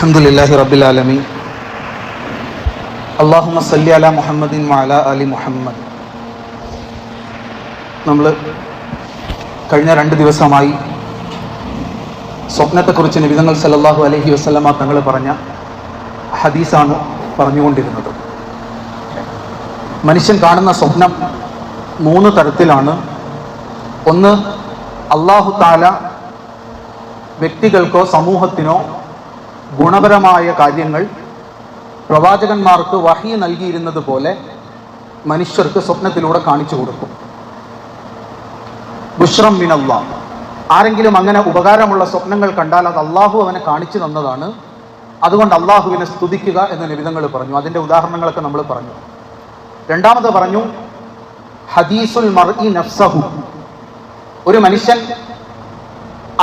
അൽഹംദുലില്ലാഹി റബ്ബിൽ ആലമീൻ. അല്ലാഹുമ്മ സല്ലി അലാ മുഹമ്മദിൻ വഅലാ ആലി മുഹമ്മദ്. നമ്മൾ കഴിഞ്ഞ 2 ദിവസമായി സ്വപ്നത്തെക്കുറിച്ച് നബി തങ്ങൾ സല്ലല്ലാഹു അലൈഹി വസല്ലമ തങ്ങൾ പറഞ്ഞ ഹദീസാണ് പറഞ്ഞുകൊണ്ടിരുന്നത്. മനുഷ്യൻ കാണുന്ന സ്വപ്നം 3 തരത്തിലാണ്. ഒന്ന്, അല്ലാഹു തആല വ്യക്തികൾക്കോ സമൂഹത്തിനോ ഗുണപരമായ കാര്യങ്ങൾ പ്രവാചകന്മാർക്ക് വഹി നൽകിയിരുന്നത് പോലെ മനുഷ്യർക്ക് സ്വപ്നത്തിലൂടെ കാണിച്ചു കൊടുക്കും. ബുശ്റം മിനല്ലാഹ്. ആരെങ്കിലും അങ്ങനെ ഉപകാരമുള്ള സ്വപ്നങ്ങൾ കണ്ടാൽ അത് അള്ളാഹു അവനെ കാണിച്ചു തന്നതാണ്. അതുകൊണ്ട് അള്ളാഹുവിനെ സ്തുതിക്കുക എന്ന് നബി തങ്ങൾ പറഞ്ഞു. അതിൻ്റെ ഉദാഹരണങ്ങളൊക്കെ നമ്മൾ പറഞ്ഞു. രണ്ടാമത് പറഞ്ഞു ഹദീസുൽ മർഇ നഫ്സഹു. ഒരു മനുഷ്യൻ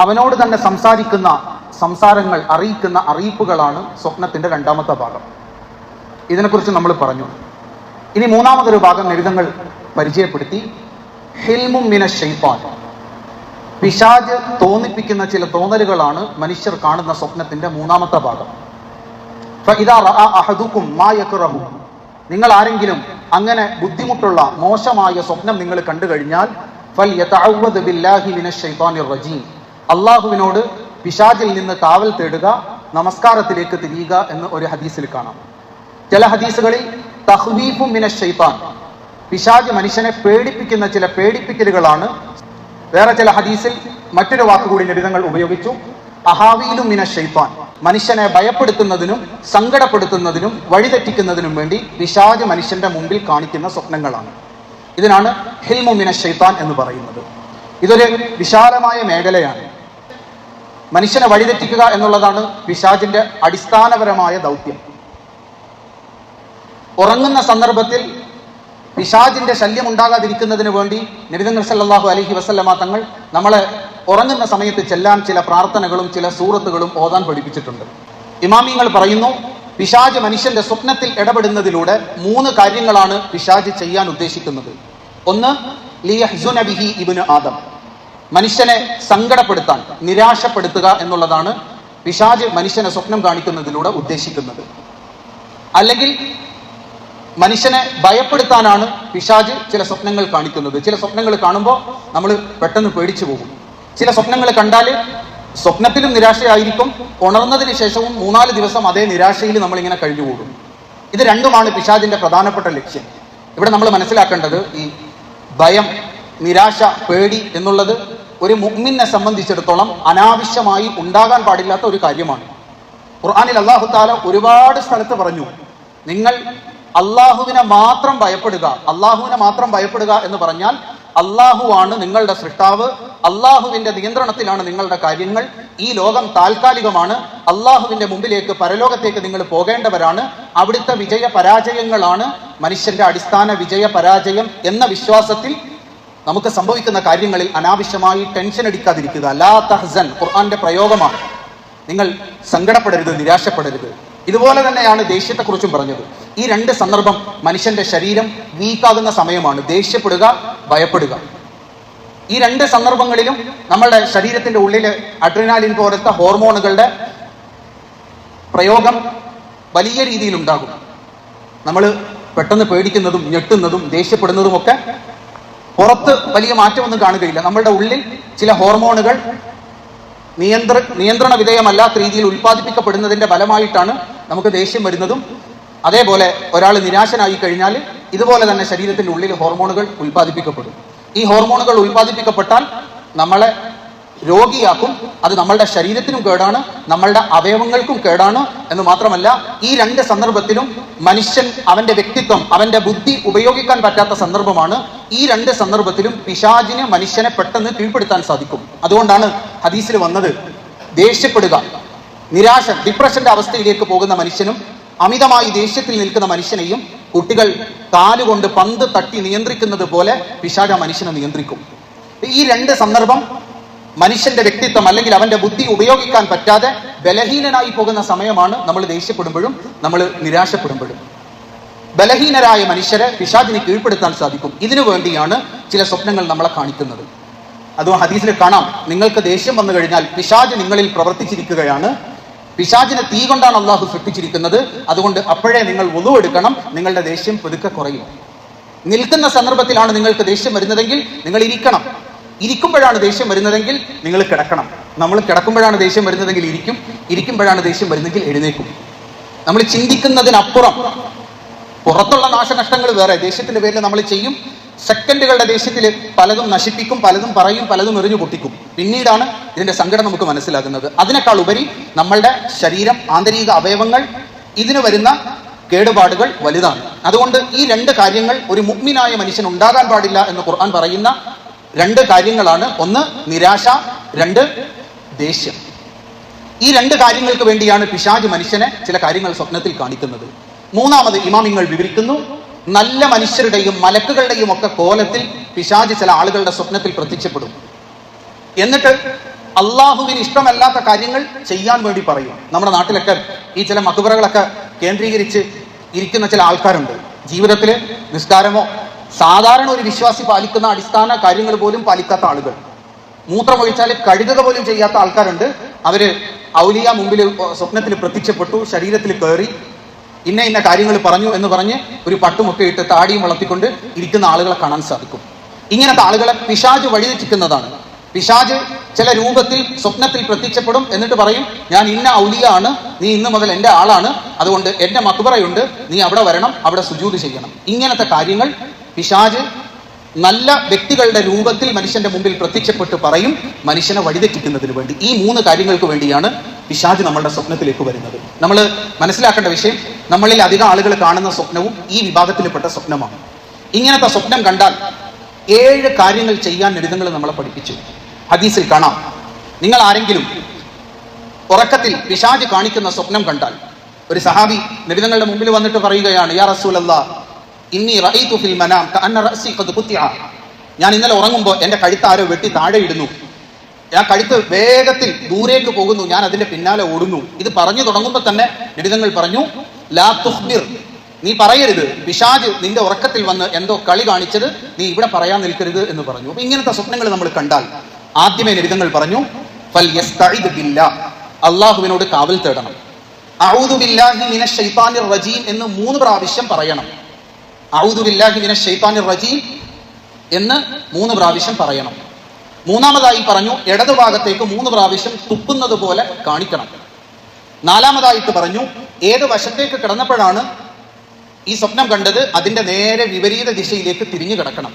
അവനോട് തന്നെ സംസാരിക്കുന്ന സംസാരങ്ങൾ അറിയിക്കുന്ന അറിയിപ്പുകളാണ് സ്വപ്നത്തിന്റെ 2ാമത്തെ ഭാഗം. ഇതിനെക്കുറിച്ച് നമ്മൾ പറഞ്ഞു. ഇനി 3ാമതൊരു ഭാഗം നബി തങ്ങൾ പരിചയപ്പെടുത്തി. ഹിൽമും മിനശ് ശൈത്താൻ. പിശാച് തോന്നിപ്പിക്കുന്ന ചില തോന്നലുകളാണ് മനുഷ്യർ കാണുന്ന സ്വപ്നത്തിന്റെ 3ാമത്തെ ഭാഗം. ഫഇദാ റഅ അഹദുകും മാ യക്റഹു. നിങ്ങൾ ആരെങ്കിലും അങ്ങനെ ബുദ്ധിമുട്ടുള്ള മോശമായ സ്വപ്നം നിങ്ങൾ കണ്ടു കഴിഞ്ഞാൽ ഫൽയതഅവദ് ബില്ലാഹി മിനശ് ശൈത്താനിർ റജീം. അല്ലാഹുവിനോട് പിശാചിൽ നിന്ന് കാവൽ തേടുക, നമസ്കാരത്തിലേക്ക് തിരിയുക എന്ന് ഒരു ഹദീസിൽ കാണാം. ചില ഹദീസുകളിൽ തഖ്വീഫും മിനശ് ശൈത്താൻ. പിശാച് മനുഷ്യനെ പേടിപ്പിക്കുന്ന ചില പേടിപ്പിക്കലുകളാണ്. വേറെ ചില ഹദീസിൽ മറ്റൊരു വാക്കുകൂടി നബി തങ്ങൾ ഉപയോഗിച്ചു, അഹാവീലും മിനശ് ശൈത്താൻ. മനുഷ്യനെ ഭയപ്പെടുത്തുന്നതിനും സങ്കടപ്പെടുത്തുന്നതിനും വഴിതെറ്റിക്കുന്നതിനും വേണ്ടി പിശാച് മനുഷ്യന്റെ മുമ്പിൽ കാണിക്കുന്ന സ്വപ്നങ്ങളാണ്. ഇതിനാണ് ഹിൽമു മിനശ് ശൈത്താൻ എന്ന് പറയുന്നത്. ഇതൊരു വിശാലമായ മേഖലയാണ്. മനുഷ്യനെ വഴിതെറ്റിക്കുക എന്നുള്ളതാണ് പിശാചിന്റെ അടിസ്ഥാനപരമായ ദൗത്യം. ഉറങ്ങുന്ന സന്ദർഭത്തിൽ പിശാചിന്റെ ശല്യം ഉണ്ടാകാതിരിക്കുന്നതിന് വേണ്ടി നബി തങ്ങൾ സല്ലല്ലാഹു അലൈഹി വസല്ലമ തങ്ങൾ നമ്മളെ ഉറങ്ങുന്ന സമയത്ത് ചെല്ലാൻ ചില പ്രാർത്ഥനകളും ചില സൂറത്തുകളും ഓതാൻ പഠിപ്പിച്ചിട്ടുണ്ട്. ഇമാമിങ്ങൾ പറയുന്നു, പിശാച് മനുഷ്യന്റെ സ്വപ്നത്തിൽ ഇടപെടുന്നതിലൂടെ 3 കാര്യങ്ങളാണ് പിശാച് ചെയ്യാൻ ഉദ്ദേശിക്കുന്നത്. ഒന്ന്, ലിയഹ്സുന ബിഹി ഇബ്നു ആദം. മനുഷ്യനെ സങ്കടപ്പെടുത്താൻ, നിരാശപ്പെടുത്തുക എന്നുള്ളതാണ് പിശാച് മനുഷ്യനെ സ്വപ്നം കാണിക്കുന്നതിലൂടെ ഉദ്ദേശിക്കുന്നത്. അല്ലെങ്കിൽ മനുഷ്യനെ ഭയപ്പെടുത്താനാണ് പിശാച് ചില സ്വപ്നങ്ങൾ കാണിക്കുന്നത്. ചില സ്വപ്നങ്ങൾ കാണുമ്പോൾ നമ്മൾ പെട്ടെന്ന് പേടിച്ചു പോകും. ചില സ്വപ്നങ്ങൾ കണ്ടാൽ സ്വപ്നത്തിലും നിരാശയായിരിക്കും, ഉണർന്നതിന് ശേഷവും 3-4 ദിവസം അതേ നിരാശയിൽ നമ്മളിങ്ങനെ കഴിഞ്ഞുകൂടും. ഇത് രണ്ടുമാണ് പിശാചിന്റെ പ്രധാനപ്പെട്ട ലക്ഷ്യം. ഇവിടെ നമ്മൾ മനസ്സിലാക്കേണ്ടത്, ഈ ഭയം, നിരാശ, പേടി എന്നുള്ളത് ഒരു മുഅ്മിനെ സംബന്ധിച്ചിടത്തോളം അനാവശ്യമായി ഉണ്ടാകാൻ പാടില്ലാത്ത ഒരു കാര്യമാണ്. ഖുർആനിൽ അല്ലാഹു തആല ഒരുപാട് സ്ഥലത്ത് പറഞ്ഞു, നിങ്ങൾ അള്ളാഹുവിനെ മാത്രം ഭയപ്പെടുക. അള്ളാഹുവിനെ മാത്രം ഭയപ്പെടുക എന്ന് പറഞ്ഞാൽ അള്ളാഹുവാണ് നിങ്ങളുടെ സൃഷ്ടാവ്, അള്ളാഹുവിന്റെ നിയന്ത്രണത്തിലാണ് നിങ്ങളുടെ കാര്യങ്ങൾ, ഈ ലോകം താൽക്കാലികമാണ്, അള്ളാഹുവിന്റെ മുമ്പിലേക്ക് പരലോകത്തേക്ക് നിങ്ങൾ പോകേണ്ടവരാണ്, അവിടുത്തെ വിജയ പരാജയങ്ങളാണ് മനുഷ്യന്റെ അടിസ്ഥാന വിജയ പരാജയം എന്ന വിശ്വാസത്തിൽ നമുക്ക് സംഭവിക്കുന്ന കാര്യങ്ങളിൽ അനാവശ്യമായി ടെൻഷൻ അടിക്കാതിരിക്കുക. ലാ തഹ്സൻ ഖുർആന്റെ പ്രയോഗമാണ്. നിങ്ങൾ സങ്കടപ്പെടരുത്, നിരാശപ്പെടരുത്. ഇതുപോലെ തന്നെയാണ് ദേഷ്യത്തെക്കുറിച്ചും പറഞ്ഞത്. ഈ 2 സന്ദർഭം മനുഷ്യന്റെ ശരീരം വീക്കാകുന്ന സമയമാണ്. ദേഷ്യപ്പെടുക, ഭയപ്പെടുക. ഈ 2 സന്ദർഭങ്ങളിലും നമ്മളുടെ ശരീരത്തിന്റെ ഉള്ളില് അഡ്രിനാലിൻ പോലത്തെ ഹോർമോണുകളുടെ പ്രയോഗം വലിയ രീതിയിൽ ഉണ്ടാകും. നമ്മൾ പെട്ടെന്ന് പേടിക്കുന്നതും ഞെട്ടുന്നതും ദേഷ്യപ്പെടുന്നതും ഒക്കെ പുറത്ത് വലിയ മാറ്റമൊന്നും കാണുകയില്ല. നമ്മളുടെ ഉള്ളിൽ ചില ഹോർമോണുകൾ നിയന്ത്രണ വിധേയമല്ലാത്ത രീതിയിൽ ഉൽപ്പാദിപ്പിക്കപ്പെടുന്നതിന്റെ ഫലമായിട്ടാണ് നമുക്ക് ദേഷ്യം വരുന്നതും. അതേപോലെ ഒരാൾ നിരാശനായി കഴിഞ്ഞാൽ ഇതുപോലെ തന്നെ ശരീരത്തിന്റെ ഉള്ളിൽ ഹോർമോണുകൾ ഉൽപ്പാദിപ്പിക്കപ്പെടും. ഈ ഹോർമോണുകൾ ഉൽപ്പാദിപ്പിക്കപ്പെട്ടാൽ നമ്മളെ രോഗിയാക്കും. അത് നമ്മളുടെ ശരീരത്തിനും കേടാണ്, നമ്മളുടെ അവയവങ്ങൾക്കും കേടാണ് എന്ന് മാത്രമല്ല, ഈ 2 സന്ദർഭത്തിലും മനുഷ്യൻ അവന്റെ വ്യക്തിത്വം, അവന്റെ ബുദ്ധി ഉപയോഗിക്കാൻ പറ്റാത്ത സന്ദർഭമാണ്. ഈ 2 സന്ദർഭത്തിലും പിശാചിന് മനുഷ്യനെ പെട്ടെന്ന് കീഴ്പ്പെടുത്താൻ സാധിക്കും. അതുകൊണ്ടാണ് ഹദീസിൽ വന്നത്, ദേഷ്യപ്പെടുക, നിരാശ, ഡിപ്രഷന്റെ അവസ്ഥയിലേക്ക് പോകുന്ന മനുഷ്യനും അമിതമായി ദേഷ്യത്തിൽ നിൽക്കുന്ന മനുഷ്യനെയും കുട്ടികൾ കാലുകൊണ്ട് പന്ത് തട്ടി നിയന്ത്രിക്കുന്നത് പോലെ പിശാച് മനുഷ്യനെ നിയന്ത്രിക്കും. ഈ 2 സന്ദർഭം മനുഷ്യന്റെ വ്യക്തിത്വം അല്ലെങ്കിൽ അവന്റെ ബുദ്ധി ഉപയോഗിക്കാൻ പറ്റാതെ ബലഹീനനായി പോകുന്ന സമയമാണ് നമ്മൾ ദേഷ്യപ്പെടുമ്പോഴും നമ്മൾ നിരാശപ്പെടുമ്പോഴും. ബലഹീനരായ മനുഷ്യരെ പിശാചിന് കീഴ്പ്പെടുത്താൻ സാധിക്കും. ഇതിനു വേണ്ടിയാണ് ചില സ്വപ്നങ്ങൾ നമ്മളെ കാണിക്കുന്നത്. അതും ഹദീസിൽ കാണാം, നിങ്ങൾക്ക് ദേഷ്യം വന്നു കഴിഞ്ഞാൽ പിശാച് നിങ്ങളിൽ പ്രവർത്തിച്ചിരിക്കുകയാണ്, പിശാചിനെ തീ കൊണ്ടാണ് അള്ളാഹു സൃഷ്ടിച്ചിരിക്കുന്നത്. അതുകൊണ്ട് അപ്പോഴേ നിങ്ങൾ വുളു എടുക്കണം, നിങ്ങളുടെ ദേഷ്യം പതുക്കെ കുറയും. നിൽക്കുന്ന സന്ദർഭത്തിലാണ് നിങ്ങൾക്ക് ദേഷ്യം വരുന്നതെങ്കിൽ നിങ്ങൾ ഇരിക്കണം. ഇരിക്കുമ്പോഴാണ് ദേഷ്യം വരുന്നതെങ്കിൽ നിങ്ങൾ കിടക്കണം. നമ്മൾ കിടക്കുമ്പോഴാണ് ദേഷ്യം വരുന്നതെങ്കിൽ ഇരിക്കുമ്പോഴാണ് ദേഷ്യം വരുന്നതെങ്കിൽ എഴുന്നേക്കും. നമ്മൾ ചിന്തിക്കുന്നതിനപ്പുറം പുറത്തുള്ള നാശനഷ്ടങ്ങൾ വേറെ ദേഷ്യത്തിന്റെ പേരിൽ നമ്മൾ ചെയ്യും. സെക്കൻഡുകളുടെ ദേഷ്യത്തിൽ പലതും നശിപ്പിക്കും, പലതും പറയും, പലതും എറിഞ്ഞു പൊട്ടിക്കും. പിന്നീടാണ് ഇതിന്റെ സങ്കടം നമുക്ക് മനസ്സിലാകുന്നത്. അതിനേക്കാൾ ഉപരി നമ്മളുടെ ശരീരം, ആന്തരിക അവയവങ്ങൾ, ഇതിന് വരുന്ന കേടുപാടുകൾ വലുതാണ്. അതുകൊണ്ട് ഈ രണ്ട് കാര്യങ്ങൾ ഒരു മുഅ്മിനായ മനുഷ്യൻ ഉണ്ടാകാൻ പാടില്ല എന്ന് ഖുർആൻ പറയുന്ന രണ്ട് കാര്യങ്ങളാണ്. ഒന്ന് നിരാശ, രണ്ട് ദേഷ്യം. ഈ രണ്ട് കാര്യങ്ങൾക്ക് വേണ്ടിയാണ് പിശാച് മനുഷ്യനെ ചില കാര്യങ്ങൾ സ്വപ്നത്തിൽ കാണിക്കുന്നത്. മൂന്നാമത് ഇമാമിങ്ങൾ വിവരിക്കുന്നു, നല്ല മനുഷ്യരുടെയും മലക്കുകളുടെയും ഒക്കെ കോലത്തിൽ പിശാച് ചില ആളുകളുടെ സ്വപ്നത്തിൽ പ്രത്യക്ഷപ്പെടും. എന്നിട്ട് അള്ളാഹുവിന് ഇഷ്ടമല്ലാത്ത കാര്യങ്ങൾ ചെയ്യാൻ വേണ്ടി പറയും. നമ്മുടെ നാട്ടിലൊക്കെ ഈ ചില മഖ്ബറകളൊക്കെ കേന്ദ്രീകരിച്ച് ഇരിക്കുന്ന ചില ആൾക്കാരുണ്ട്. ജീവിതത്തിൽ നിസ്കാരമോ സാധാരണ ഒരു വിശ്വാസി പാലിക്കുന്ന അടിസ്ഥാന കാര്യങ്ങൾ പോലും പാലിക്കാത്ത ആളുകൾ, മൂത്രമൊഴിച്ചാൽ കഴുകുക പോലും ചെയ്യാത്ത ആൾക്കാരുണ്ട്. അവര് ഔലിയ മുമ്പിൽ സ്വപ്നത്തിൽ പ്രത്യക്ഷപ്പെട്ടു, ശരീരത്തിൽ കയറി ഇന്ന ഇന്ന കാര്യങ്ങൾ പറഞ്ഞു എന്ന് പറഞ്ഞ് ഒരു പട്ടുമൊക്കെ ഇട്ട് താടിയും വളർത്തിക്കൊണ്ട് ഇരിക്കുന്ന ആളുകളെ കാണാൻ സാധിക്കും. ഇങ്ങനത്തെ ആളുകളെ പിശാച് വഴിതെറ്റിക്കുന്നതാണ്. പിശാച് ചില രൂപത്തിൽ സ്വപ്നത്തിൽ പ്രത്യക്ഷപ്പെടും. എന്നിട്ട് പറയും, ഞാൻ ഇന്ന ഔലിയ ആണ്, നീ ഇന്ന് മുതൽ എൻ്റെ ആളാണ്, അതുകൊണ്ട് എൻ്റെ മഖ്ബറയുണ്ട്, നീ അവിടെ വരണം, അവിടെ സുജൂദ് ചെയ്യണം. ഇങ്ങനത്തെ കാര്യങ്ങൾ പിശാച് നല്ല വ്യക്തികളുടെ രൂപത്തിൽ മനുഷ്യന്റെ മുമ്പിൽ പ്രത്യക്ഷപ്പെട്ട് പറയും, മനുഷ്യനെ വഴിതെറ്റിക്കുന്നതിന് വേണ്ടി. ഈ മൂന്ന് കാര്യങ്ങൾക്ക് വേണ്ടിയാണ് പിശാച് നമ്മളുടെ സ്വപ്നത്തിലേക്ക് വരുന്നത്. നമ്മൾ മനസ്സിലാക്കേണ്ട വിഷയം, നമ്മളിൽ അധികം ആളുകൾ കാണുന്ന സ്വപ്നവും ഈ വിഭാഗത്തിൽപ്പെട്ട സ്വപ്നമാണ്. ഇങ്ങനത്തെ സ്വപ്നം കണ്ടാൽ 7 കാര്യങ്ങൾ ചെയ്യാൻ നബിതങ്ങൾ നമ്മളെ പഠിപ്പിച്ചു. ഹദീസിൽ കാണാം, നിങ്ങൾ ആരെങ്കിലും ഉറക്കത്തിൽ പിശാച് കാണിക്കുന്ന സ്വപ്നം കണ്ടാൽ, ഒരു സഹാബി നബിതങ്ങളുടെ മുമ്പിൽ വന്നിട്ട് പറയുകയാണ്, യാ റസൂലല്ലാഹ്, ഇന്നി റഅയ്തു ഫിൽ മനാം കഅന്ന റഅസി ഖദ് ഖുതിഅ. ഞാൻ ഇന്നലെ ഉറങ്ങുമ്പോൾ എൻ്റെ കഴുത്ത് ആരോ വെട്ടി താഴെ ഇടുന്നു. ഞാൻ കഴുത്ത് വേഗത്തിൽ ദൂരേക്ക് പോകുന്നു, ഞാൻ അതിന്റെ പിന്നാലെ ഓടുന്നു. ഇത് പറഞ്ഞു തുടങ്ങുമ്പോൾ തന്നെ നബിതങ്ങൾ പറഞ്ഞു, ലാ തുഖ്ബിർ, നീ പറയരുത്, പിശാച് നിന്റെ ഉറക്കത്തിൽ വന്ന് എന്തോ കളി കാണിച്ചത് നീ ഇവിടെ പറയാൻ നിൽക്കരുത് എന്ന് പറഞ്ഞു. അപ്പൊ ഇങ്ങനത്തെ സ്വപ്നങ്ങൾ നമ്മൾ കണ്ടാൽ ആദ്യമേ നബിതങ്ങൾ പറഞ്ഞു, ഫൽ യസ്തഇദ് ബില്ലാഹ്, അല്ലാഹുവിനോട് കാവൽ തേടണം. അഊദു ബില്ലാഹി മിനശ് ശൈത്താനിർ റജീം എന്ന് 3 പ്രാവശ്യം പറയണം. അഊദു ബില്ലാഹി മിനശ് ശൈത്താനിർ റജീം എന്ന് 3 പ്രാവശ്യം പറയണം. മൂന്നാമതായി പറഞ്ഞു, ഇടതുഭാഗത്തേക്ക് 3 പ്രാവശ്യം തുപ്പുന്നത് പോലെ കാണിക്കണം. നാലാമതായിട്ട് പറഞ്ഞു, ഏത് വശത്തേക്ക് കിടന്നപ്പോഴാണ് ഈ സ്വപ്നം കണ്ടത് അതിന്റെ നേരെ വിപരീത ദിശയിലേക്ക് തിരിഞ്ഞു കിടക്കണം.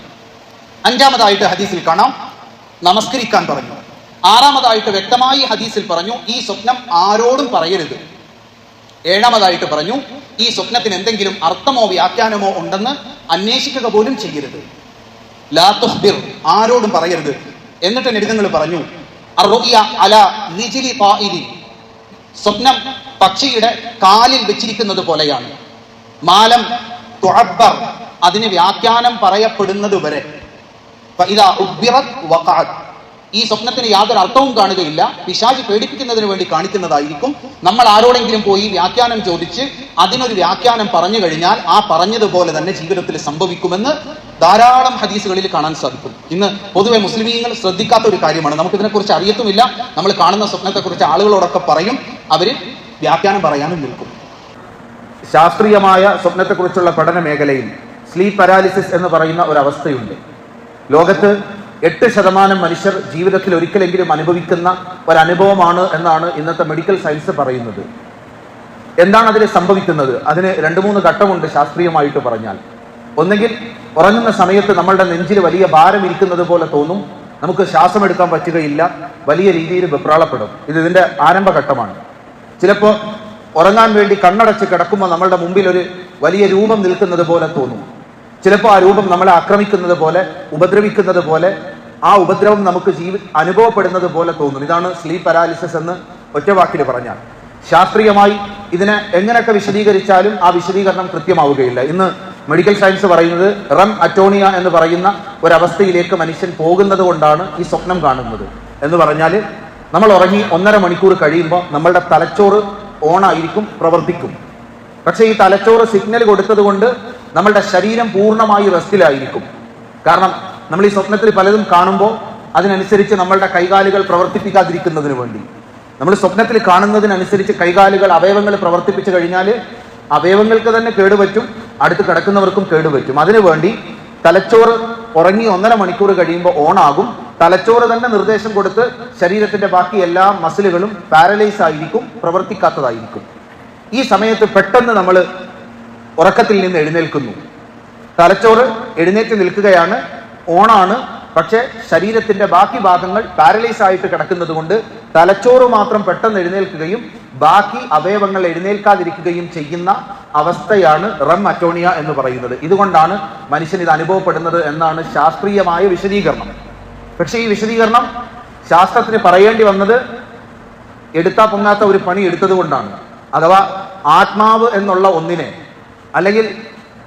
അഞ്ചാമതായിട്ട് ഹദീസിൽ കാണാം, നമസ്കരിക്കാൻ പറഞ്ഞു. ആറാമതായിട്ട് വ്യക്തമായി ഹദീസിൽ പറഞ്ഞു, ഈ സ്വപ്നം ആരോടും പറയരുത്. ഏഴാമതായിട്ട് പറഞ്ഞു, ഈ സ്വപ്നത്തിന് എന്തെങ്കിലും അർത്ഥമോ വ്യാഖ്യാനമോ ഉണ്ടെന്ന് അന്വേഷിക്കുക പോലും ചെയ്യരുത്. ലാ തുഖ്ബിർ, ആരോടും പറയരുത്. എന്നിട്ട് നബിതങ്ങൾ പറഞ്ഞു, അർറുയ അലാ റിജ്ലി ഖായിലി, സ്വപ്നം പക്ഷിയുടെ കാലിൽ വെച്ചിരിക്കുന്നത് പോലെയാണ്. മാലം തുഅബ്ബർ, അതിന് വ്യാഖ്യാനം പറയപ്പെടുന്നത് വരെ. ഫഇദാ ഉബ്ബിറത് വഖഅത്, ഈ സ്വപ്നത്തിന് യാതൊരു അർത്ഥവും കാണുകയില്ല. പിശാച് പേടിപ്പിക്കുന്നതിന് വേണ്ടി കാണിക്കുന്നതായിരിക്കും. നമ്മൾ ആരോടെങ്കിലും പോയി വ്യാഖ്യാനം ചോദിച്ച് അതിനൊരു വ്യാഖ്യാനം പറഞ്ഞു കഴിഞ്ഞാൽ ആ പറഞ്ഞതുപോലെ തന്നെ ജീവിതത്തിൽ സംഭവിക്കുമെന്ന് ധാരാളം ഹദീസുകളിൽ കാണാൻ സാധിക്കും. ഇന്ന് പൊതുവെ മുസ്ലിമീങ്ങൾ ശ്രദ്ധിക്കാത്ത ഒരു കാര്യമാണ്. നമുക്കിതിനെക്കുറിച്ച് അറിയത്തുമില്ല. നമ്മൾ കാണുന്ന സ്വപ്നത്തെക്കുറിച്ച് ആളുകളോടൊക്കെ പറയും, അവര് വ്യാഖ്യാനം പറയാനും നിൽക്കും. ശാസ്ത്രീയമായ സ്വപ്നത്തെക്കുറിച്ചുള്ള പഠന മേഖലയിൽ സ്ലീപ്പ് പാരാലിസിസ് എന്ന് പറയുന്ന ഒരു അവസ്ഥയുണ്ട്. ലോകത്ത് 8% മനുഷ്യർ ജീവിതത്തിൽ ഒരിക്കലെങ്കിലും അനുഭവിക്കുന്ന ഒരനുഭവമാണ് എന്നാണ് ഇന്നത്തെ മെഡിക്കൽ സയൻസ് പറയുന്നത്. എന്താണ് അതിന് സംഭവിക്കുന്നത്? അതിന് 2-3 ഘട്ടമുണ്ട് ശാസ്ത്രീയമായിട്ട് പറഞ്ഞാൽ. ഒന്നെങ്കിൽ ഉറങ്ങുന്ന സമയത്ത് നമ്മളുടെ നെഞ്ചിൽ വലിയ ഭാരം ഇരിക്കുന്നത് പോലെ തോന്നും, നമുക്ക് ശ്വാസം എടുക്കാൻ പറ്റുകയില്ല, വലിയ രീതിയിൽ വെപ്രാളപ്പെടും. ഇതിന്റെ ആരംഭഘട്ടമാണ്. ചിലപ്പോൾ ഉറങ്ങാൻ വേണ്ടി കണ്ണടച്ച് കിടക്കുമ്പോൾ നമ്മളുടെ മുമ്പിൽ ഒരു വലിയ രൂപം നിൽക്കുന്നത് പോലെ തോന്നും. ചിലപ്പോൾ ആ രൂപം നമ്മളെ ആക്രമിക്കുന്നത് പോലെ, ഉപദ്രവിക്കുന്നത് പോലെ, ആ ഉപദ്രവം നമുക്ക് അനുഭവപ്പെടുന്നത് പോലെ തോന്നും. ഇതാണ് സ്ലീപ്പ് പാരാലിസിസ് എന്ന് ഒറ്റവാക്കിൽ പറഞ്ഞാൽ. ശാസ്ത്രീയമായി ഇതിനെ എങ്ങനെയൊക്കെ വിശദീകരിച്ചാലും ആ വിശദീകരണം കൃത്യമാവുകയില്ല. ഇന്ന് മെഡിക്കൽ സയൻസ് പറയുന്നത് റം അറ്റോണിയ എന്ന് പറയുന്ന ഒരവസ്ഥയിലേക്ക് മനുഷ്യൻ പോകുന്നത് കൊണ്ടാണ് ഈ സ്വപ്നം കാണുന്നത് എന്ന് പറഞ്ഞാൽ, നമ്മൾ ഉറങ്ങി 1.5 മണിക്കൂർ കഴിയുമ്പോൾ നമ്മളുടെ തലച്ചോറ് ഓണായിരിക്കും, പ്രവർത്തിക്കും. പക്ഷേ ഈ തലച്ചോറ് സിഗ്നൽ കൊടുത്തത് കൊണ്ട് നമ്മളുടെ ശരീരം പൂർണ്ണമായി റെസ്റ്റിലായിരിക്കും. കാരണം നമ്മൾ ഈ സ്വപ്നത്തിൽ പലതും കാണുമ്പോൾ അതിനനുസരിച്ച് നമ്മളുടെ കൈകാലുകൾ പ്രവർത്തിപ്പിക്കാതിരിക്കുന്നതിന് വേണ്ടി, നമ്മൾ സ്വപ്നത്തിൽ കാണുന്നതിനനുസരിച്ച് കൈകാലുകൾ അവയവങ്ങൾ പ്രവർത്തിപ്പിച്ചു കഴിഞ്ഞാൽ അവയവങ്ങൾക്ക് തന്നെ കേടുപറ്റും, അടുത്ത് കിടക്കുന്നവർക്കും കേടുപറ്റും. അതിനുവേണ്ടി തലച്ചോറ് ഉറങ്ങി 1.5 മണിക്കൂർ കഴിയുമ്പോൾ ഓണാകും. തലച്ചോറ് തന്നെ നിർദ്ദേശം കൊടുത്ത് ശരീരത്തിന്റെ ബാക്കി എല്ലാ മസിലുകളും പാരലൈസ് ആയിരിക്കും, പ്രവർത്തിക്കാത്തതായിരിക്കും. ഈ സമയത്ത് പെട്ടെന്ന് നമ്മൾ ഉറക്കത്തിൽ നിന്ന് എഴുന്നേൽക്കുന്നു. തലച്ചോറ് എഴുന്നേറ്റ് നിൽക്കുകയാണ്, ഓണാണ്. പക്ഷെ ശരീരത്തിന്റെ ബാക്കി ഭാഗങ്ങൾ പാരലൈസ് ആയിട്ട് കിടക്കുന്നത് കൊണ്ട് തലച്ചോറ് മാത്രം പെട്ടെന്ന് എഴുന്നേൽക്കുകയും ബാക്കി അവയവങ്ങൾ എഴുന്നേൽക്കാതിരിക്കുകയും ചെയ്യുന്ന അവസ്ഥയാണ് റെം അറ്റോണിയ എന്ന് പറയുന്നത്. ഇതുകൊണ്ടാണ് മനുഷ്യൻ ഇത് അനുഭവപ്പെടുന്നത് എന്നാണ് ശാസ്ത്രീയമായ വിശദീകരണം. പക്ഷെ ഈ വിശദീകരണം ശാസ്ത്രത്തിന് പറയേണ്ടി വന്നത് എടുത്താ പൊങ്ങാത്ത ഒരു പണി എടുത്തത് കൊണ്ടാണ്. അഥവാ ആത്മാവ് എന്നുള്ള ഒന്നിനെ, അല്ലെങ്കിൽ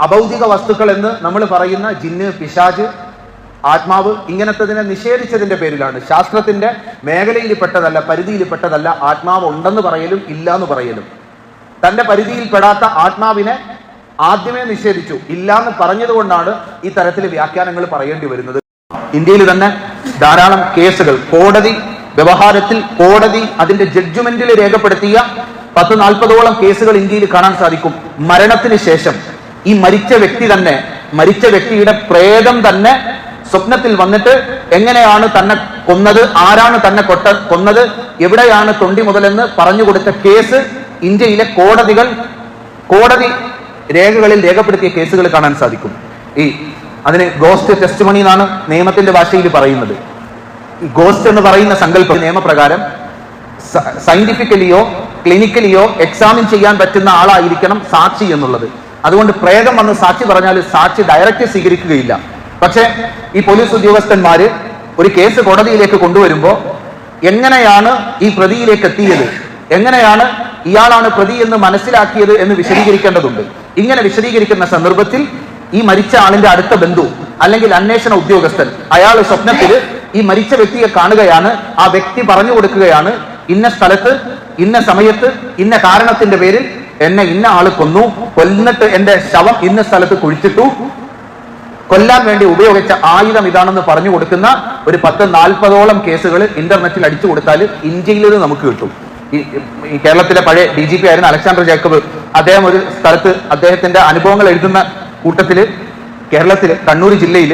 അഭൗതിക വസ്തുക്കൾ എന്ന് നമ്മൾ പറയുന്ന ജിന്ന്, പിശാച്, ആത്മാവ്, ഇങ്ങനത്തതിനെ നിഷേധിച്ചതിന്റെ പേരിലാണ്. ശാസ്ത്രത്തിന്റെ മേഖലയിൽപ്പെട്ടതല്ല, പരിധിയിൽപ്പെട്ടതല്ല ആത്മാവ് ഉണ്ടെന്ന് പറയലും ഇല്ല എന്ന് പറയലും. തന്റെ പരിധിയിൽപ്പെടാത്ത ആത്മാവിനെ ആദ്യമേ നിഷേധിച്ചു, ഇല്ലാന്ന് പറഞ്ഞതുകൊണ്ടാണ് ഈ തരത്തിൽ വ്യാഖ്യാനങ്ങൾ പറയേണ്ടി വരുന്നത്. ഇന്ത്യയിൽ തന്നെ ധാരാളം കേസുകൾ കോടതി വ്യവഹാരത്തിൽ, കോടതി അതിന്റെ ജഡ്ജ്മെന്റിൽ രേഖപ്പെടുത്തിയ 10-40ഓളം കേസുകൾ ഇന്ത്യയിൽ കാണാൻ സാധിക്കും. മരണത്തിന് ശേഷം ഈ മരിച്ച വ്യക്തിയുടെ പ്രേതം തന്നെ സ്വപ്നത്തിൽ വന്നിട്ട് എങ്ങനെയാണ് തന്നെ കൊന്നത്, ആരാണ് തന്നെ കൊന്നത്, എവിടെയാണ് തൊണ്ടി മുതലെന്ന് പറഞ്ഞു കൊടുത്ത കേസ് ഇന്ത്യയിലെ കോടതി രേഖകളിൽ രേഖപ്പെടുത്തിയ കേസുകൾ കാണാൻ സാധിക്കും. അതിന് ഗോസ്റ്റ് ടെസ്റ്റിമണി എന്നാണ് നിയമത്തിന്റെ ഭാഷയിൽ പറയുന്നത്. ഈ ഗോസ്റ്റ് എന്ന് പറയുന്ന സങ്കല്പം നിയമപ്രകാരം സയന്റിഫിക്കലിയോ ക്ലിനിക്കലിയോ എക്സാമിൻ ചെയ്യാൻ പറ്റുന്ന ആളായിരിക്കണം സാക്ഷി എന്നുള്ളത്. അതുകൊണ്ട് പ്രേതം വന്ന് സാക്ഷി പറഞ്ഞാൽ സാക്ഷി ഡയറക്റ്റ് സ്വീകരിക്കുകയില്ല. പക്ഷെ ഈ പോലീസ് ഉദ്യോഗസ്ഥന്മാര് ഒരു കേസ് കോടതിയിലേക്ക് കൊണ്ടുവരുമ്പോൾ എങ്ങനെയാണ് ഈ പ്രതിയിലേക്ക് എത്തിയത്, എങ്ങനെയാണ് ഇയാളാണ് പ്രതി എന്ന് മനസ്സിലാക്കിയത് എന്ന് വിശദീകരിക്കേണ്ടതുണ്ട്. ഇങ്ങനെ വിശദീകരിക്കുന്ന സന്ദർഭത്തിൽ ഈ മരിച്ച ആളിന്റെ അടുത്ത ബന്ധു അല്ലെങ്കിൽ അന്വേഷണ ഉദ്യോഗസ്ഥൻ അയാൾ സ്വപ്നത്തിൽ ഈ മരിച്ച വ്യക്തിയെ കാണുകയാണ്. ആ വ്യക്തി പറഞ്ഞു കൊടുക്കുകയാണ്, ഇന്ന സ്ഥലത്ത് ഇന്ന സമയത്ത് ഇന്ന കാരണത്തിന്റെ പേരിൽ എന്നെ ഇന്ന ആള് കൊന്നിട്ട് എന്റെ ശവം ഇന്ന സ്ഥലത്ത് കുഴിച്ചിട്ടു, കൊല്ലാൻ വേണ്ടി ഉപയോഗിച്ച ആയുധം ഇതാണെന്ന് പറഞ്ഞു കൊടുക്കുന്ന ഒരു 10-40ഓളം കേസുകൾ ഇന്റർനെറ്റിൽ അടിച്ചു കൊടുത്താൽ ഇന്ത്യയിൽ ഇത് നമുക്ക് കിട്ടും. ഈ കേരളത്തിലെ പഴയ DGP ആയിരുന്ന അലക്സാണ്ടർ ജേക്കബ്, അദ്ദേഹം ഒരു സ്ഥലത്ത് അദ്ദേഹത്തിന്റെ അനുഭവങ്ങൾ എഴുതുന്ന കൂട്ടത്തില് കേരളത്തില് കണ്ണൂർ ജില്ലയിൽ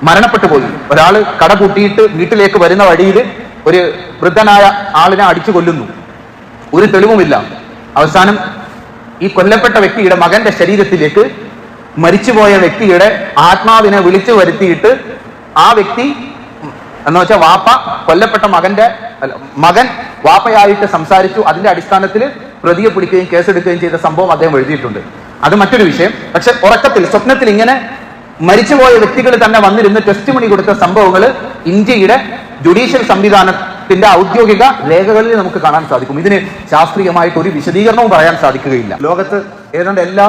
മരണപ്പെട്ടു പോയി. ഒരാള് കട പൂട്ടിയിട്ട് വീട്ടിലേക്ക് വരുന്ന വഴിയിൽ ഒരു വൃദ്ധനായ ആളിനെ അടിച്ചു കൊല്ലുന്നു, ഒരു തെളിവുമില്ല. അവസാനം ഈ കൊല്ലപ്പെട്ട വ്യക്തിയുടെ മകന്റെ ശരീരത്തിലേക്ക് മരിച്ചുപോയ വ്യക്തിയുടെ ആത്മാവിനെ വിളിച്ചു വരുത്തിയിട്ട് ആ വ്യക്തി എന്ന് വെച്ചാൽ കൊല്ലപ്പെട്ട മകൻ വാപ്പയായിട്ട് സംസാരിച്ചു. അതിന്റെ അടിസ്ഥാനത്തിൽ പ്രതിയെ പിടിക്കുകയും കേസെടുക്കുകയും ചെയ്ത സംഭവം അദ്ദേഹം എഴുതിയിട്ടുണ്ട്. അത് മറ്റൊരു വിഷയം. പക്ഷെ സ്വപ്നത്തിൽ ഇങ്ങനെ മരിച്ചുപോയ വ്യക്തികൾ തന്നെ വന്നിരുന്ന് ടെസ്റ്റ് മണി കൊടുത്ത സംഭവങ്ങൾ ഇന്ത്യയുടെ ജുഡീഷ്യൽ സംവിധാനത്തിന്റെ ഔദ്യോഗിക രേഖകളിൽ നമുക്ക് കാണാൻ സാധിക്കും. ഇതിന് ശാസ്ത്രീയമായിട്ട് ഒരു വിശദീകരണവും പറയാൻ സാധിക്കുകയില്ല. ലോകത്ത് ഏതാണ്ട് എല്ലാ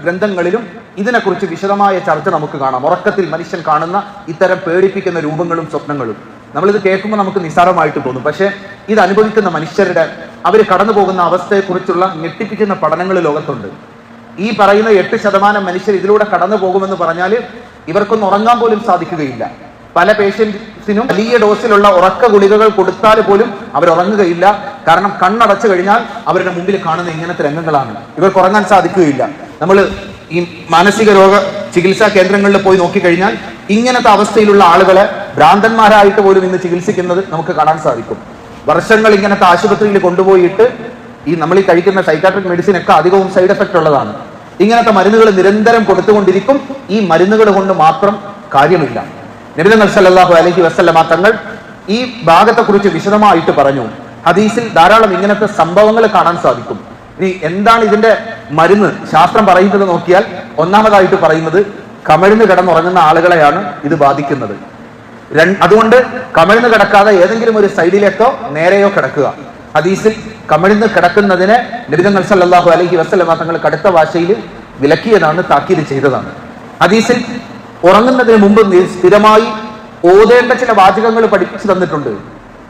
ഗ്രന്ഥങ്ങളിലും ഇതിനെക്കുറിച്ച് വിശദമായ ചർച്ച നമുക്ക് കാണാം. ഉറക്കത്തിൽ മനുഷ്യൻ കാണുന്ന ഇത്തരം പേടിപ്പിക്കുന്ന രൂപങ്ങളും സ്വപ്നങ്ങളും നമ്മളിത് കേൾക്കുമ്പോൾ നമുക്ക് നിസ്സാരമായിട്ട് തോന്നും. പക്ഷെ ഇത് അനുഭവിക്കുന്ന മനുഷ്യരുടെ അവർ കടന്നു പോകുന്ന അവസ്ഥയെക്കുറിച്ചുള്ള ഞെട്ടിപ്പിക്കുന്ന പഠനങ്ങൾ ലോകത്തുണ്ട്. ഈ പറയുന്ന 8% മനുഷ്യർ ഇതിലൂടെ കടന്നു പോകുമെന്ന് പറഞ്ഞാൽ ഇവർക്കൊന്നും ഉറങ്ങാൻ പോലും സാധിക്കുകയില്ല. പല പേഷ്യൻസിനും വലിയ ഡോസിലുള്ള ഉറക്ക ഗുളികകൾ കൊടുത്താൽ പോലും അവർ ഉറങ്ങുകയില്ല. കാരണം കണ്ണടച്ചു കഴിഞ്ഞാൽ അവരുടെ മുമ്പിൽ കാണുന്ന ഇങ്ങനത്തെ രംഗങ്ങളാണ്. ഇവർക്ക് ഉറങ്ങാൻ സാധിക്കുകയില്ല. നമ്മൾ ഈ മാനസിക രോഗ ചികിത്സാ കേന്ദ്രങ്ങളിൽ പോയി നോക്കിക്കഴിഞ്ഞാൽ ഇങ്ങനത്തെ അവസ്ഥയിലുള്ള ആളുകളെ ഭ്രാന്തന്മാരായിട്ട് പോലും ഇന്ന് ചികിത്സിക്കുന്നത് നമുക്ക് കാണാൻ സാധിക്കും. വർഷങ്ങൾ ഇങ്ങനത്തെ ആശുപത്രിയിൽ കൊണ്ടുപോയിട്ട് നമ്മൾ ഈ കഴിക്കുന്ന സൈക്കാട്രിക് മെഡിസിൻ ഒക്കെ അധികവും സൈഡ് എഫക്റ്റ് ഉള്ളതാണ്. ഇങ്ങനത്തെ മരുന്നുകൾ നിരന്തരം കൊടുത്തുകൊണ്ടിരിക്കും. ഈ മരുന്നുകൾ കൊണ്ട് മാത്രം കാര്യമില്ല. നബി സല്ലല്ലാഹു അലൈഹി വസല്ലമ തങ്ങൾ ഈ ഭാഗത്തെക്കുറിച്ച് വിശദമായിട്ട് പറഞ്ഞു. ഹദീസിൽ ധാരാളം ഇങ്ങനത്തെ സംഭവങ്ങൾ കാണാൻ സാധിക്കും. ഇനി എന്താണ് ഇതിന്റെ മരുന്ന് ശാസ്ത്രം പറയുന്നത് നോക്കിയാൽ ഒന്നാമതായിട്ട് പറയുന്നത് കമിഴ്ന്ന് കിടന്നുറങ്ങുന്ന ആളുകളെയാണ് ഇത് ബാധിക്കുന്നത്. അതുകൊണ്ട് കമിഴ്ന്ന് കിടക്കാതെ ഏതെങ്കിലും ഒരു സൈഡിലേക്കോ നേരെയോ കിടക്കുക. ഹദീസിൽ കമിഴ്ന്ന് കിടക്കുന്നതിനെ നബി സല്ലല്ലാഹു അലൈഹി വസല്ലമ തങ്ങൾ കടുത്ത ഭാഷയിൽ വിലക്കിയതാണ്, താക്കീത് ചെയ്തതാണ്. ഹദീസിൽ ഉറങ്ങുന്നതിന് മുമ്പ് സ്ഥിരമായി ഓതേണ്ട ചില വാചകങ്ങൾ പഠിപ്പിച്ചു തന്നിട്ടുണ്ട്.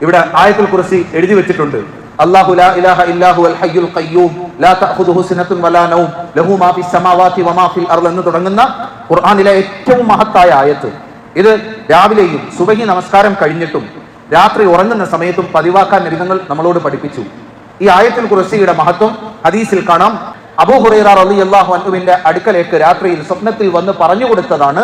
ഇവിടെ ആയത്തുൽ കുർസി എഴുതി വെച്ചിട്ടുണ്ട്. അല്ലാഹു ലാ ഇലാഹ ഇല്ലാഹു അൽ ഹയ്യുൽ ഖയ്യൂം ലാ തഅഖുദുഹു സിനത്തുൻ വലാ നൗം ലഹു മാ ഫിസ് സമാവാതി വമാ ഫിൽ അർള് എന്ന് തുടങ്ങുന്ന ഖുർആനിലെ ഏറ്റവും മഹത്തായ ആയത്ത്. ഇത് രാവിലെയും സുബഹി നമസ്കാരം കഴിഞ്ഞിട്ടും രാത്രി ഉറങ്ങുന്ന സമയത്തും പതിവാക്കാൻ നബിതങ്ങൾ നമ്മളോട് പഠിപ്പിച്ചു. ഈ ആയത്തുൽ കുർസിയുടെ മഹത്വം ഹദീസിൽ കാണാം. അബൂ ഹുറൈറ റളിയല്ലാഹു അൻഹുവിന്റെ അടുക്കലേക്ക് രാത്രിയിൽ സ്വപ്നത്തിൽ വന്ന് പറഞ്ഞു കൊടുത്തതാണ്.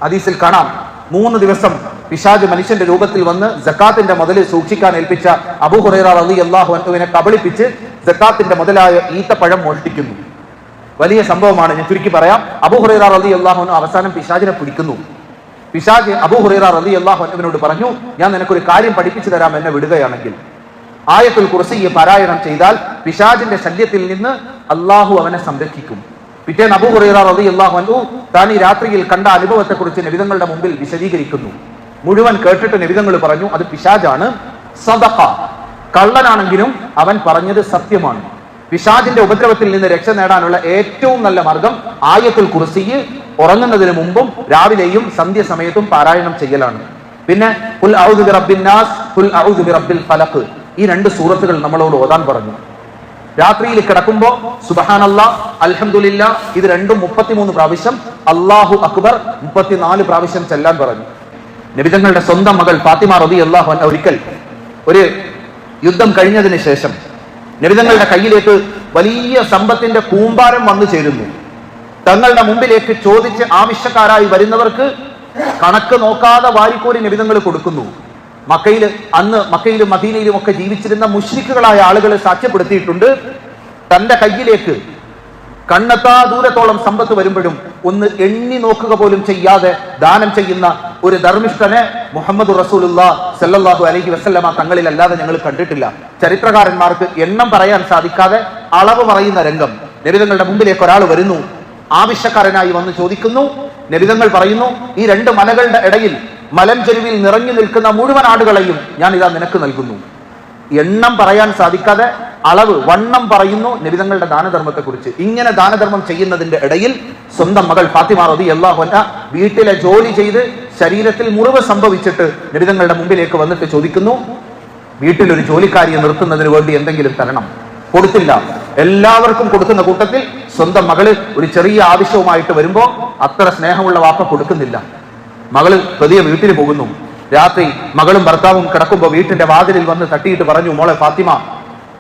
ഹദീസിൽ കാണാം, 3 ദിവസം പിശാച് മനുഷ്യന്റെ രൂപത്തിൽ വന്ന് സക്കാത്തിന്റെ മുതൽ സൂക്ഷിക്കാൻ ഏൽപ്പിച്ച അബൂ ഹുറൈറ റളിയല്ലാഹു അൻഹുവിനെ കബളിപ്പിച്ച് സക്കാത്തിന്റെ മുതലായ ഈത്തപ്പഴം മോഷ്ടിക്കുന്നു. വലിയ സംഭവമാണ്. ഞാൻ ചുരുക്കി പറയാം. അബൂ ഹുറൈറ റളിയല്ലാഹു അൻഹു അവസാനം പിശാചിനെ പിടിക്കുന്നു. പിശാച് അബൂ ഹുറൈറ റളിയല്ലാഹു അൻഹുവിനോട് പറഞ്ഞു, ഞാൻ നിനക്കൊരു കാര്യം പഠിപ്പിച്ചു തരാം, എന്നെ വിടുകയാണെങ്കിൽ. ആയത്തുൽ കുർസിയെ പാരായണം ചെയ്താൽ പിശാചിന്റെ ശല്യത്തിൽ നിന്ന് അള്ളാഹു അവനെ സംരക്ഷിക്കും. പിറ്റേന്ന് അബൂ ഹുറൈറ റളിയല്ലാഹു അൻഹു താൻ ഈ രാത്രിയിൽ കണ്ട അനുഭവത്തെക്കുറിച്ച് നബിതങ്ങളുടെ മുമ്പിൽ വിശദീകരിക്കുന്നു. മുഴുവൻ കേട്ടിട്ട് നബിതങ്ങൾ പറഞ്ഞു, അത് പിശാചാണ്, സദഖ, കള്ളനാണെങ്കിലും അവൻ പറഞ്ഞത് സത്യമാണ്. പിശാചിന്റെ ഉപദ്രവത്തിൽ നിന്ന് രക്ഷ നേടാനുള്ള ഏറ്റവും നല്ല മാർഗം ആയത്തുൽ കുർസിയെ ഉറങ്ങുന്നതിന് മുമ്പും രാവിലെയും സന്ധ്യസമയത്തും പാരായണം ചെയ്യലാണ്. പിന്നെ ഖുൽ അഊദു ബിറബ്ബിൻ നാസ്, ഖുൽ അഊദു ബിറബ്ബിൽ ഫലഖ്, ഈ 2 സൂറത്തുകൾ നമ്മളോട് ഓതാൻ പറഞ്ഞു. രാത്രിയിൽ കിടക്കുമ്പോൾ സുബ്ഹാനല്ലാഹ്, അൽഹംദുലില്ലാഹ് ഇത് രണ്ടും 33 പ്രാവശ്യം, അല്ലാഹു അക്ബർ 34 പ്രാവശ്യം ചെല്ലാൻ പറഞ്ഞു. നബിതങ്ങളുടെ സ്വന്തം മകൾ ഫാത്തിമ റളിയല്ലാഹു അൻഹ ഒരിക്കൽ ഒരു യുദ്ധം കഴിഞ്ഞതിന് ശേഷം നബിതങ്ങളുടെ കയ്യിലേക്ക് വലിയ സമ്പത്തിന്റെ കൂമ്പാരം വന്നു ചേരുന്നു. തങ്ങളുടെ മുമ്പിലേക്ക് ചോദിച്ച് ആവശ്യക്കാരായി വരുന്നവർക്ക് കണക്ക് നോക്കാതെ വാരിക്കോരി നബിതങ്ങൾ കൊടുക്കുന്നു. അന്ന് മക്കയിലും മദീനയിലും ഒക്കെ ജീവിച്ചിരുന്ന മുശ്രിക്കുകളായ ആളുകളെ സാക്ഷ്യപ്പെടുത്തിയിട്ടുണ്ട്, തന്റെ കയ്യിലേക്ക് കണ്ണെത്താ ദൂരത്തോളം സമ്പത്ത് വരുമ്പോഴും ഒന്ന് എണ്ണി നോക്കുക പോലും ചെയ്യാതെ ദാനം ചെയ്യുന്ന ഒരു ധർമ്മിഷ്ഠനെ മുഹമ്മദ് റസൂലുള്ളാഹി സ്വല്ലല്ലാഹു അലൈഹി വസല്ലമ തങ്ങളിലല്ലാതെ ഞങ്ങൾ കണ്ടിട്ടില്ല. ചരിത്രകാരന്മാർക്ക് എണ്ണം പറയാൻ സാധിക്കാതെ അളവ് പറയുന്ന രംഗം. നബിതങ്ങളുടെ മുമ്പിലേക്ക് ഒരാൾ വരുന്നു, ആവശ്യക്കാരനായി വന്ന് ചോദിക്കുന്നു. നബിതങ്ങൾ പറയുന്നു, ഈ 2 മലകളുടെ ഇടയിൽ മലഞ്ചെരുവിൽ നിറഞ്ഞു നിൽക്കുന്ന മുഴുവൻ ആടുകളെയും ഞാൻ ഇതാ നിനക്ക് നൽകുന്നു. എണ്ണം പറയാൻ സാധിക്കാതെ അളവ് വണ്ണം പറയുന്നു നബിതങ്ങളുടെ ദാനധർമ്മത്തെ കുറിച്ച്. ഇങ്ങനെ ദാനധർമ്മം ചെയ്യുന്നതിന്റെ ഇടയിൽ സ്വന്തം മകൾ ഫാത്തിമ റളിയല്ലാഹു അൻഹ വീട്ടിലെ ജോലി ചെയ്ത് ശരീരത്തിൽ മുറിവ് സംഭവിച്ചിട്ട് നബിതങ്ങളുടെ മുമ്പിലേക്ക് വന്നിട്ട് ചോദിക്കുന്നു, വീട്ടിലൊരു ജോലിക്കാരിയെ നിർത്തുന്നതിന് വേണ്ടി എന്തെങ്കിലും തരണം. കൊടുത്തില്ല. എല്ലാവർക്കും കൊടുക്കുന്ന കൂട്ടത്തിൽ സ്വന്തം മകള് ഒരു ചെറിയ ആവശ്യവുമായിട്ട് വരുമ്പോ അത്ര സ്നേഹമുള്ള വാപ്പ കൊടുക്കുന്നില്ല. മകള് പതിയെ വീട്ടിൽ പോകുന്നു. രാത്രി മകളും ഭർത്താവും കിടക്കുമ്പോൾ വീട്ടിന്റെ വാതിലിൽ വന്ന് തട്ടിയിട്ട് പറഞ്ഞു, മോളെ ഫാത്തിമ,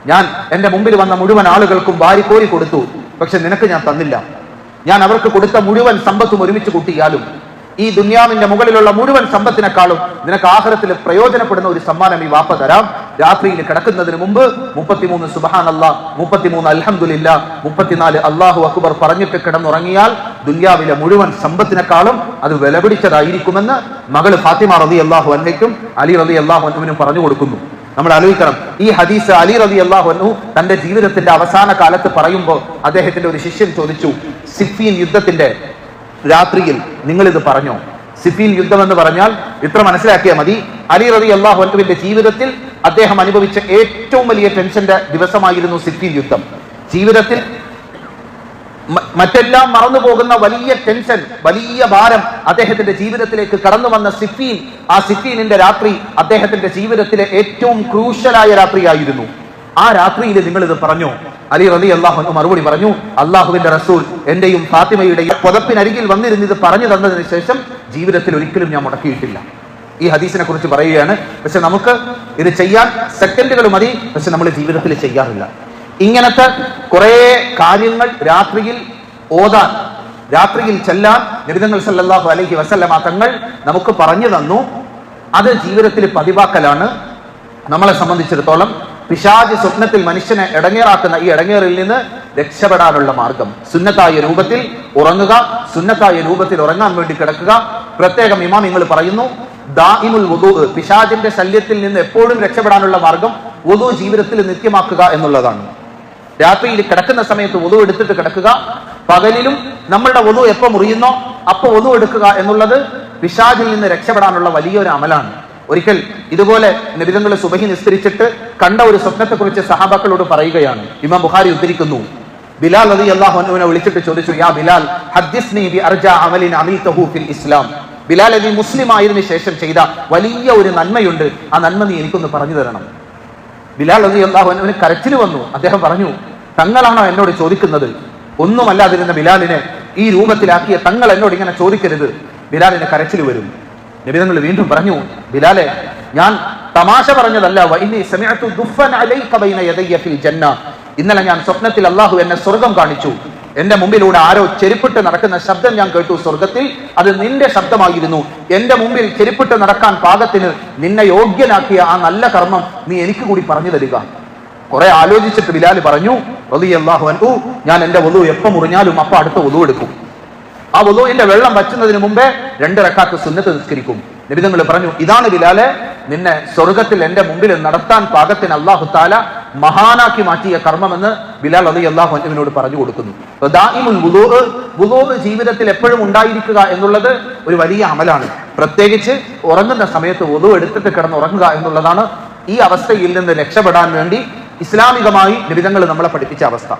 ഞാൻ എന്റെ മുമ്പിൽ വന്ന മുഴുവൻ ആളുകൾക്കും വാരിക്കോരി കൊടുത്തു, പക്ഷെ നിനക്ക് ഞാൻ തന്നില്ല. ഞാൻ അവർക്ക് കൊടുത്ത മുഴുവൻ സമ്പത്തും ഒരുമിച്ച് കൂട്ടിയാലും ഈ ദുനിയാവിന്റെ മുകളിലുള്ള മുഴുവൻ സമ്പത്തിനെക്കാളും നിനക്ക് ആഖിറത്തിൽ പ്രയോജനപ്പെടുന്ന ഒരു സമ്മാനം ഈ വാപ്പ തരാം. രാത്രിയിൽ കിടക്കുന്നതിന് മുമ്പ് 33 സുബ്ഹാനല്ലാഹ്, 33 അൽഹംദുലില്ലാഹ്, 34 അല്ലാഹു അക്ബർ പറഞ്ഞിട്ട് കിടന്നുറങ്ങിയാൽ ദുനിയാവിലെ മുഴുവൻ സമ്പത്തിനെക്കാളും അത് വിലപിടിച്ചതായിരിക്കുമെന്ന് മകള് ഫാത്തിമ റളിയല്ലാഹു അൻഹയ്ക്കും അലി റളിയല്ലാഹു അൻഹുവിനും പറഞ്ഞു കൊടുക്കുന്നു. നമ്മൾ ആലോചിക്കണം, ഈ ഹദീസ് അലി റളിയല്ലാഹു അൻഹു തന്റെ ജീവിതത്തിന്റെ അവസാന കാലത്ത് പറയുമ്പോൾ അദ്ദേഹത്തിന്റെ ഒരു ശിഷ്യൻ ചോദിച്ചു, സിഫീൻ യുദ്ധത്തിന്റെ രാത്രിയിൽ നിങ്ങൾ ഇത് പറഞ്ഞോ? സിഫീൻ യുദ്ധം എന്ന് പറഞ്ഞാൽ ഇത്ര മനസ്സിലാക്കിയാൽ മതി, അലി റളിയല്ലാഹു അൻഹുവിന്റെ ജീവിതത്തിൽ അദ്ദേഹം അനുഭവിച്ച ഏറ്റവും വലിയ ടെൻഷന്റെ ദിവസമായിരുന്നു സിഫീൻ യുദ്ധം. ജീവിതത്തിൽ മറ്റെല്ലാം മറന്നു പോകുന്ന വലിയ ടെൻഷൻ, വലിയ ഭാരം അദ്ദേഹത്തിന്റെ ജീവിതത്തിലേക്ക് കടന്നു വന്ന സിഫീൻ, ആ സിഫീനിന്റെ രാത്രി അദ്ദേഹത്തിന്റെ ജീവിതത്തിലെ ഏറ്റവും ക്രൂഷ്യലായ രാത്രിയായിരുന്നു. ആ രാത്രിയിൽ നിങ്ങൾ ഇത് പറഞ്ഞോ? അലി റളിയല്ലാഹു അൻഹു മറുപടി പറഞ്ഞു, അള്ളാഹുവിന്റെ റസൂൽ എന്റെയും ഫാത്തിമയുടെയും പുതപ്പിനരികിൽ വന്നിരുന്ന് ഇത് പറഞ്ഞു തന്നതിന് ശേഷം ജീവിതത്തിൽ ഒരിക്കലും ഞാൻ മുടക്കിയിട്ടില്ല. ഈ ഹദീസിനെ കുറിച്ച് പറയുകയാണ്. പക്ഷെ നമുക്ക് ഇത് ചെയ്യാൻ സെക്കൻഡുകൾ മതി, പക്ഷെ നമ്മൾ ജീവിതത്തിൽ ചെയ്യാറില്ല. ഇങ്ങനത്തെ കുറെ കാര്യങ്ങൾ രാത്രിയിൽ ഓതാൻ, രാത്രിയിൽ ചെല്ലാൻ നബിതങ്ങൾ സല്ലല്ലാഹു അലൈഹി വസല്ലമ തങ്ങൾ നമുക്ക് പറഞ്ഞു തന്നു. അത് ജീവിതത്തിൽ പതിവാക്കലാണ് നമ്മളെ സംബന്ധിച്ചിടത്തോളം പിശാച് സ്വപ്നത്തിൽ മനുഷ്യനെ ഇടങ്ങേറാക്കുന്ന ഈ ഇടങ്ങേറിൽ നിന്ന് രക്ഷപ്പെടാനുള്ള മാർഗം. സുന്നത്തായ രൂപത്തിൽ ഉറങ്ങുക, സുന്നത്തായ രൂപത്തിൽ ഉറങ്ങാൻ വേണ്ടി കിടക്കുക. പ്രത്യേകം ഇമാമിങ്ങൾ പറയുന്നു, ദാഇമുൽ വുദൂ, പിശാചിന്റെ ശല്യത്തിൽ നിന്ന് എപ്പോഴും രക്ഷപ്പെടാനുള്ള മാർഗം വുദൂ ജീവിതത്തിൽ നിത്യമാക്കുക എന്നുള്ളതാണ്. രാത്രിയിൽ കിടക്കുന്ന സമയത്ത് വുദൂ എടുത്തിട്ട് കിടക്കുക. പകലിലും നമ്മളുടെ വുദൂ എപ്പോ മുറിയുന്നോ അപ്പൊ വുദൂ എടുക്കുക എന്നുള്ളത് പിശാചിൽ നിന്ന് രക്ഷപ്പെടാനുള്ള വലിയൊരു അമലാണ്. ഒരിക്കൽ ഇതുപോലെ നബിതങ്ങൾ സുബഹി നിസ്കരിച്ചിട്ട് കണ്ട ഒരു സ്വപ്നത്തെക്കുറിച്ച് സഹാബാക്കളോട് പറയുകയാണ്. ഇമാം ബുഖാരി ഉദ്ധരിക്കുന്നു, ബിലാൽ റളിയല്ലാഹു അൻഹുവിനെ വിളിച്ചിട്ട് ചോദിച്ചു, യാ ബിലാൽ ഹദ്ദിസ്നി ബി അർജാ അമലിൻ അമിൽതഹു ഫിൽ ഇസ്ലാം. ബിലാൽ, നീ മുസ്ലിം ആയതിനു ശേഷം ചെയ്ത വലിയ ഒരു നന്മയുണ്ട്, ആ നന്മ നീ എനിക്കൊന്ന് പറഞ്ഞു തരണം. ബിലാൽ റളിയല്ലാഹു അൻഹുവിന് കരച്ചിൽ വന്നു. അദ്ദേഹം പറഞ്ഞു, തങ്ങളാണോ എന്നോട് ചോദിക്കുന്നത്? ഒന്നുമല്ലാതിരുന്ന ബിലാലിനെ ഈ രൂപത്തിലാക്കിയ തങ്ങൾ എന്നോട് ഇങ്ങനെ ചോദിക്കരുത്. ബിലാലിന് കരച്ചിൽ വരും. നബി തങ്ങൾ വീണ്ടും പറഞ്ഞു, ബിലാലെ, ഞാൻ തമാശ പറഞ്ഞതല്ല. വഇന്നി സമിഅതു ദുഫൻ അലൈക ബൈന യദയ്യ ഫിൽ ജന്ന. ഇന്നലെ ഞാൻ സ്വപ്നത്തിൽ അള്ളാഹു എന്നെ സ്വർഗം കാണിച്ചു. എന്റെ മുമ്പിലൂടെ ആരോ ചെരുപ്പിട്ട് നടക്കുന്ന ശബ്ദം ഞാൻ കേട്ടു സ്വർഗത്തിൽ. അത് നിന്റെ ശബ്ദമായിരുന്നു. എന്റെ മുമ്പിൽ ചെരുപ്പിട്ട് നടക്കാൻ പാകത്തിന് നിന്നെ യോഗ്യനാക്കിയ ആ നല്ല കർമ്മം നീ എനിക്ക് കൂടി പറഞ്ഞു തരിക. കുറെ ആലോചിച്ചിട്ട് ബിലാൽ പറഞ്ഞു, റളിയല്ലാഹു അൻഹു, ഞാൻ എന്റെ വുളു എപ്പം മുറിഞ്ഞാലും അപ്പൊ അടുത്ത വുളു എടുക്കും. ആ വുളുവിന്റെ വെള്ളം വച്ചുന്നതിന് മുമ്പേ 2 റക്അത്ത് സുന്നത്ത് നിസ്കരിക്കും. നബി തങ്ങൾ പറഞ്ഞു, ഇതാണ് ബിലാലെ നിന്നെ സ്വർഗത്തിൽ എന്റെ മുമ്പിൽ നടത്താൻ പാകത്തിന് അല്ലാഹു തആല മഹാനാക്കി മാറ്റിയ കർമ്മമെന്ന് ബിലാൽ റളിയല്ലാഹു അൻഹുവിനോട് പറഞ്ഞു കൊടുക്കുന്നു. ദാഇമുൽ വുളൂ ജീവിതത്തിൽ എപ്പോഴും ഉണ്ടായിരിക്കുക എന്നുള്ളത് ഒരു വലിയ അമലാണ്. പ്രത്യേകിച്ച് ഉറങ്ങുന്ന സമയത്ത് വുളൂ എടുത്തിട്ട് കിടന്നുറങ്ങുക എന്നുള്ളതാണ് ഈ അവസ്ഥയിൽ നിന്ന് രക്ഷപ്പെടാൻ വേണ്ടി ഇസ്ലാമികമായി നബി തങ്ങൾ നമ്മളെ പഠിപ്പിച്ച അവസ്ഥ.